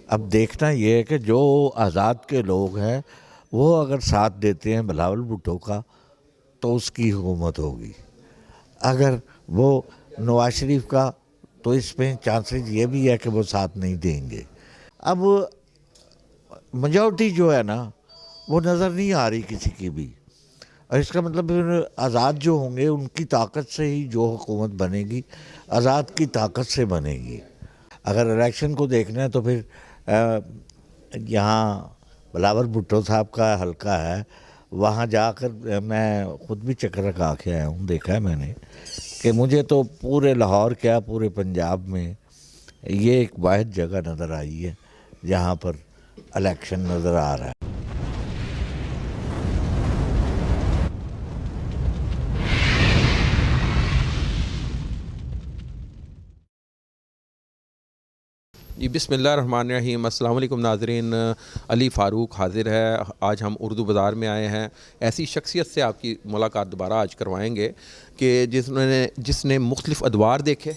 अब देखना ये है कि जो आज़ाद के लोग हैं वो अगर साथ देते हैं बिलावल भुट्टो का तो उसकी हुकूमत होगी। अगर वो नवाज शरीफ का तो इसमें चांसेस ये भी है कि वो साथ नहीं देंगे। अब मेजॉरिटी जो है ना वो नज़र नहीं आ रही किसी की भी, और इसका मतलब फिर आज़ाद जो होंगे उनकी ताकत से ही जो हुकूमत बनेगी आज़ाद की ताकत से बनेगी। अगर इलेक्शन को देखना है तो फिर यहाँ बिलावल भुट्टो साहब का हलका है, वहाँ जाकर मैं ख़ुद भी चक्कर लगा के आया हूँ, देखा है मैंने कि मुझे तो पूरे लाहौर क्या पूरे पंजाब में ये एक वाहिद जगह नज़र आई है जहाँ पर इलेक्शन नज़र आ रहा है। जी बिस्मिल्लाहिर्रहमानिर्रहीम। अस्सलाम वालेकुम नाज़रीन, अली फ़ारूक हाज़िर है। आज हम उर्दू बाज़ार में आए हैं। ऐसी शख्सियत से आपकी मुलाकात दोबारा आज करवाएंगे कि जिसने मुख्तलिफ़ अदवार देखे,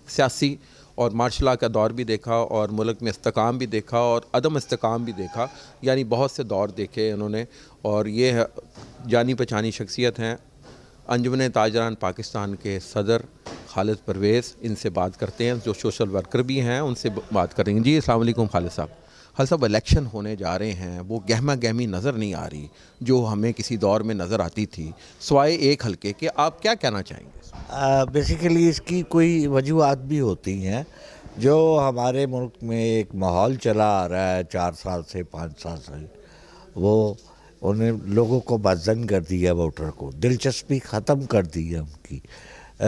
सियासी और मार्शल लॉ का दौर भी देखा और मुल्क में इस्तेकाम भी देखा और अदम इस्तेकाम भी देखा, यानी बहुत से दौर देखे उन्होंने। और ये जानी पहचानी शख्सियत हैं अंजुमन ताजरान पाकिस्तान के सदर खालिद परवेज़। इनसे बात करते हैं, जो सोशल वर्कर भी हैं, उनसे बात करेंगे। जी अस्सलाम वालेकुम खालिद साहब। खालिद साहब, इलेक्शन होने जा रहे हैं, वो गहमा गहमी नज़र नहीं आ रही जो हमें किसी दौर में नज़र आती थी, सिवाय एक हल्के के। आप क्या कहना चाहेंगे? बेसिकली इसकी कोई वजूहत भी होती हैं। जो हमारे मुल्क में एक माहौल चला आ रहा है 4 साल से 5 साल से, वो उन्हें लोगों को बदजन कर दिया, वोटर को दिलचस्पी ख़त्म कर दी है उनकी।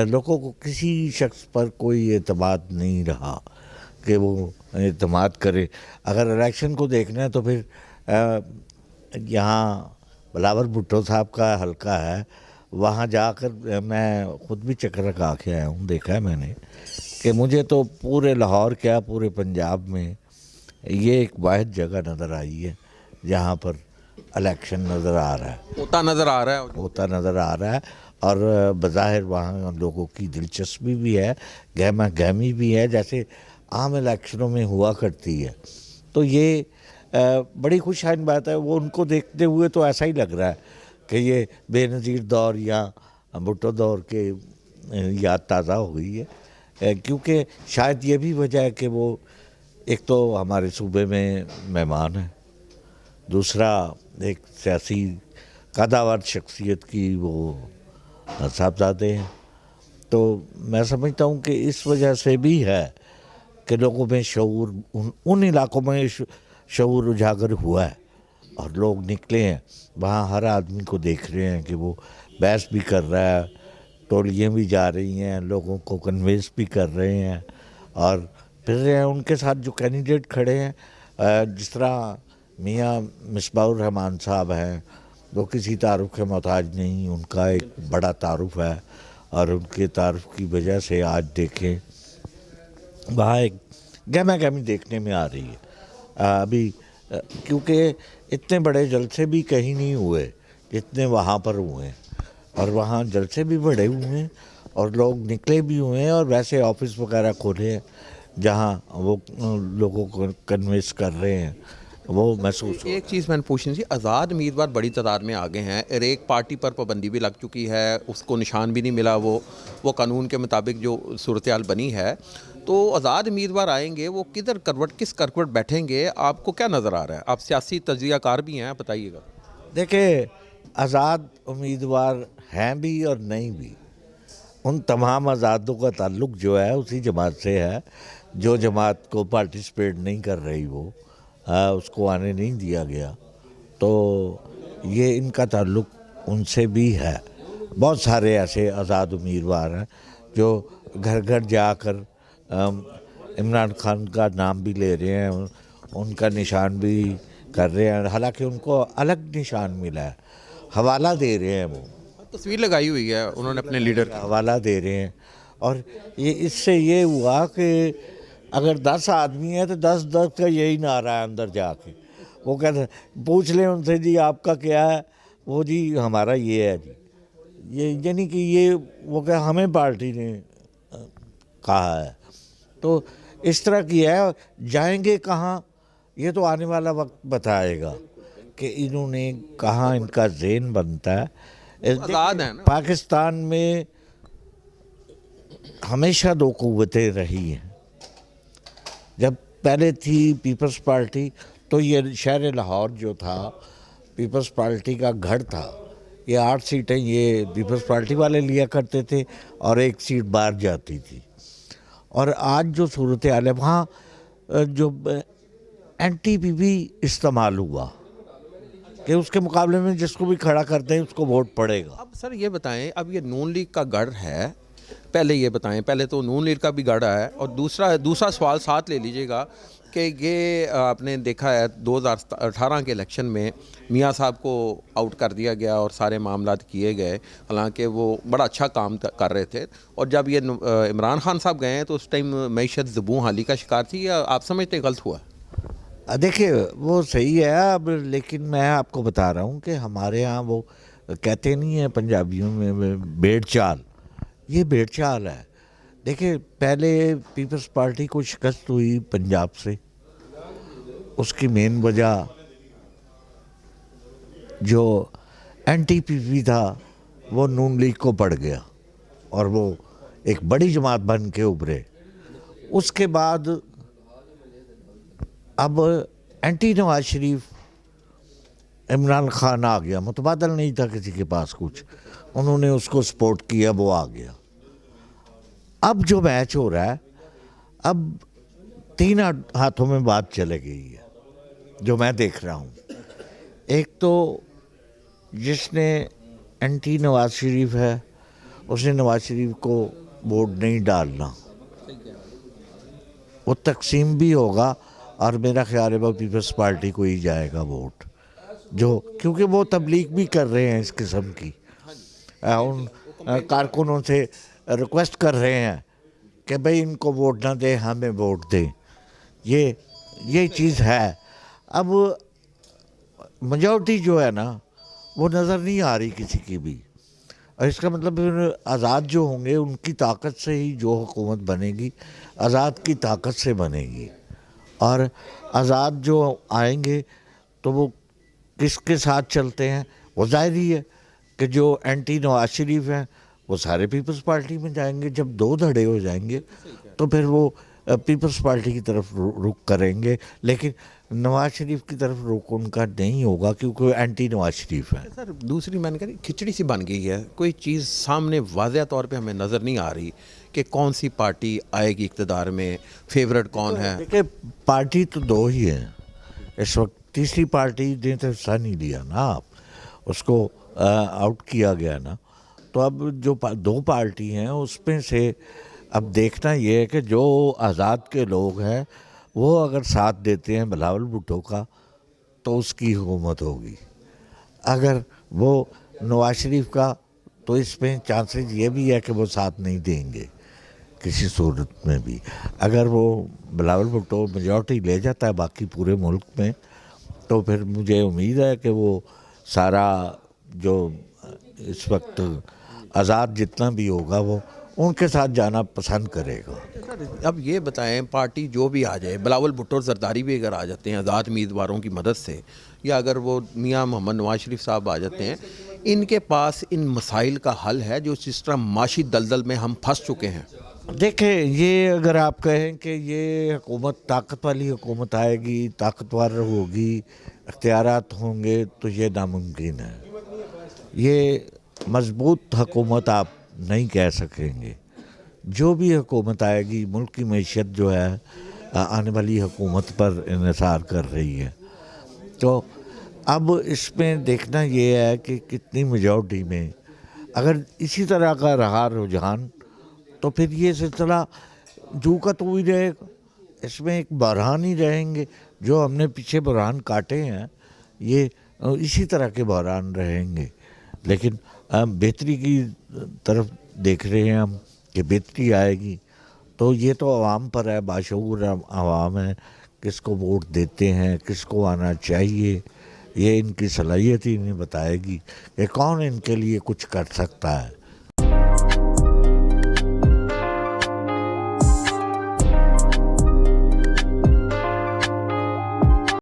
लोगों को किसी शख्स पर कोई एतमाद नहीं रहा कि वो एतमाद करे। अगर इलेक्शन को देखना है तो फिर यहाँ बिलावल भुट्टो साहब का हलका है, वहाँ जाकर मैं ख़ुद भी चक्कर लगा के आया हूँ, देखा है मैंने कि मुझे तो पूरे लाहौर क्या पूरे पंजाब में ये एक वाहिद जगह नज़र आई है जहाँ पर इलेक्शन नज़र आ रहा है, होता नज़र आ रहा है। होता नज़र आ रहा है। और बज़ाहिर वहाँ लोगों की दिलचस्पी भी है, गहमा गहमी भी है, जैसे आम इलेक्शनों में हुआ करती है। तो ये बड़ी खुशहाल बात है। वो उनको देखते हुए तो ऐसा ही लग रहा है कि ये बेनज़ीर दौर या भुट्टो दौर के याद ताज़ा हो गई है। क्योंकि शायद ये भी वजह है कि वो एक तो हमारे सूबे में मेहमान है, दूसरा एक सियासी कदावर शख्सियत की वो साहबजादे हैं। तो मैं समझता हूँ कि इस वजह से भी है कि लोगों में शऊर उन इलाकों में शऊर उजागर हुआ है और लोग निकले हैं। वहाँ हर आदमी को देख रहे हैं कि वो बहस भी कर रहा है, टोलियाँ भी जा रही हैं, लोगों को कन्वेंस भी कर रहे हैं और फिर रहे हैं। उनके साथ जो कैंडिडेट खड़े हैं, जिस तरह मियाँ मिसबाहुर रहमान साहब हैं, वो किसी तारुफ के मोहताज नहीं, उनका एक बड़ा तारुफ है और उनके तारुफ की वजह से आज देखें वहाँ एक गहमा गहमी देखने में आ रही है। अभी क्योंकि इतने बड़े जलसे भी कहीं नहीं हुए जितने वहाँ पर हुए हैं, और वहाँ जलसे भी बड़े हुए हैं और लोग निकले भी हुए हैं और वैसे ऑफिस वगैरह खोले हैं जहाँ वो लोगों को कन्विंस कर रहे हैं, वो महसूस हो। एक चीज़ मैंने पूछनी थी, आज़ाद उम्मीदवार बड़ी तादाद में आगे हैं और एक पार्टी पर पाबंदी भी लग चुकी है, उसको निशान भी नहीं मिला। वो कानून के मुताबिक जो सूरत हाल बनी है, तो आज़ाद उम्मीदवार आएंगे, वो किस करवट बैठेंगे? आपको क्या नज़र आ रहा है? आप सियासी तजज़ियाकार भी हैं, बताइएगा। देखिए, आज़ाद उम्मीदवार हैं भी और नहीं भी। उन तमाम आज़ादों का ताल्लुक़ जो है उसी जमात से है जो जमात को पार्टिसिपेट नहीं कर रही, वो उसको आने नहीं दिया गया। तो ये इनका ताल्लुक़ उनसे भी है। बहुत सारे ऐसे आज़ाद उम्मीदवार हैं जो घर घर जाकर इमरान खान का नाम भी ले रहे हैं, उनका निशान भी कर रहे हैं, हालांकि उनको अलग निशान मिला है, हवाला दे रहे हैं। वो तस्वीर लगाई हुई है उन्होंने अपने लीडर की। हवाला दे रहे हैं और ये इससे ये हुआ कि अगर 10 आदमी है तो 10-10 का यही नारा है अंदर जाके। वो कहते पूछ लें उनसे, जी आपका क्या है? वो जी हमारा ये है जी। ये यानी कि ये वो क्या हमें पार्टी ने कहा है। तो इस तरह की है, जाएंगे कहाँ ये तो आने वाला वक्त बताएगा कि इन्होंने कहाँ इनका ज़हन बनता है। आज़ाद है ना। पाकिस्तान में हमेशा दो क़ुव्वतें रही हैं। जब पहले थी पीपल्स पार्टी तो ये शहर लाहौर जो था पीपल्स पार्टी का गढ़ था। ये 8 सीटें ये पीपल्स पार्टी वाले लिया करते थे और 1 सीट बाहर जाती थी। और आज जो सूरत हाल है वहाँ जो NTPP इस्तेमाल हुआ कि उसके मुकाबले में जिसको भी खड़ा करते हैं उसको वोट पड़ेगा। अब सर ये बताएं, अब ये नून लीग का गढ़ है, पहले ये बताएं, पहले तो नून लीग का भी गढ़ है, और दूसरा सवाल साथ ले लीजिएगा कि ये आपने देखा है 2018 के इलेक्शन में मियाँ साहब को आउट कर दिया गया और सारे मामलात किए गए, हालांकि वो बड़ा अच्छा काम कर रहे थे। और जब ये इमरान खान साहब गए हैं तो उस टाइम मैशत ज़बूं हाली का शिकार थी, या आप समझते गलत हुआ? देखिए वो सही है अब, लेकिन मैं आपको बता रहा हूँ कि हमारे यहाँ वो कहते नहीं है पंजाबियों में भेड़ चाल, ये भेड़ चाल है। देखिए पहले पीपल्स पार्टी को शिकस्त हुई पंजाब से, उसकी मेन वजह जो NTPP था वो नून लीग को पड़ गया और वो एक बड़ी जमात बन के उभरे। उसके बाद अब एंटी नवाज शरीफ, इमरान खान आ गया, मुतबादल नहीं था किसी के पास कुछ, उन्होंने उसको सपोर्ट किया, वो आ गया। अब जो मैच हो रहा है, अब 3 हाथों में बात चले गई है जो मैं देख रहा हूँ। एक तो जिसने एंटी नवाज शरीफ है उसने नवाज शरीफ को वोट नहीं डालना, वो तकसीम भी होगा और मेरा ख्याल है वो पीपल्स पार्टी को ही जाएगा वोट, जो क्योंकि वो तबलीग भी कर रहे हैं इस किस्म की, उन कारकुनों से रिक्वेस्ट कर रहे हैं कि भाई इनको वोट ना दें, हमें वोट दें। ये चीज़ है। अब मेजॉरिटी जो है ना वो नज़र नहीं आ रही किसी की भी, और इसका मतलब फिर आज़ाद जो होंगे उनकी ताकत से ही जो हुकूमत बनेगी, आज़ाद की ताकत से बनेगी। और आज़ाद जो आएंगे तो वो किसके साथ चलते हैं, वो जाहिर ही है कि जो एंटी नवाज शरीफ हैं वो सारे पीपल्स पार्टी में जाएंगे। जब 2 धड़े हो जाएंगे तो फिर वो पीपल्स पार्टी की तरफ रुख करेंगे, लेकिन नवाज शरीफ की तरफ रुख उनका नहीं होगा क्योंकि वो एंटी नवाज शरीफ है। सर दूसरी मैंने कहा खिचड़ी सी बन गई है, कोई चीज़ सामने वाज़ह तौर पे हमें नज़र नहीं आ रही कि कौन सी पार्टी आएगी इक़्तिदार में, फेवरेट कौन है। देखिए पार्टी तो 2 ही है इस वक्त, तीसरी पार्टी ने तो हिस्सा नहीं लिया ना, आप उसको आउट किया गया ना। तो अब जो 2 पार्टी हैं उसमें से अब देखना ये है कि जो आज़ाद के लोग हैं वो अगर साथ देते हैं बिलावल भुट्टो का तो उसकी हुकूमत होगी, अगर वो नवाज शरीफ का तो इसमें चांसेस ये भी है कि वो साथ नहीं देंगे किसी सूरत में भी। अगर वो बिलावल भुट्टो मेजॉरिटी ले जाता है बाकी पूरे मुल्क में तो फिर मुझे उम्मीद है कि वो सारा जो इस वक्त आज़ाद जितना भी होगा वो उनके साथ जाना पसंद करेगा। अब ये बताएं, पार्टी जो भी आ जाए, बिलावल भुट्टो और जरदारी भी अगर आ जाते हैं आज़ाद उम्मीदवारों की मदद से, या अगर वो मियां मोहम्मद नवाज शरीफ साहब आ जाते हैं, इनके पास इन मसाइल का हल है जो जिस तरह माशी दलदल में हम फंस चुके हैं? देखें ये अगर आप कहें कि ये हुकूमत ताकत वाली हुकूमत आएगी, ताकतवर होगी, अख्तियारात होंगे, तो ये नामुमकिन है। ये मजबूत हुकूमत आप नहीं कह सकेंगे। जो भी हुकूमत आएगी मुल्क की मैशत जो है आने वाली हुकूमत पर इन्हिसार कर रही है। तो अब इसमें देखना ये है कि कितनी मेजॉरिटी में अगर इसी तरह का रहा रुझान तो फिर ये सिलसिला जू का तो ही रहेगा, इसमें एक बहरान ही रहेंगे। जो हमने पीछे बहरान काटे हैं ये इसी तरह के बहरान रहेंगे, लेकिन बेहतरी की तरफ देख रहे हैं हम कि बेहतरी आएगी। तो ये तो आवाम पर है, बाशऊर आवाम है, किसको वोट देते हैं, किसको आना चाहिए, ये इनकी सलाहियत ही नहीं बताएगी कि कौन इनके लिए कुछ कर सकता है।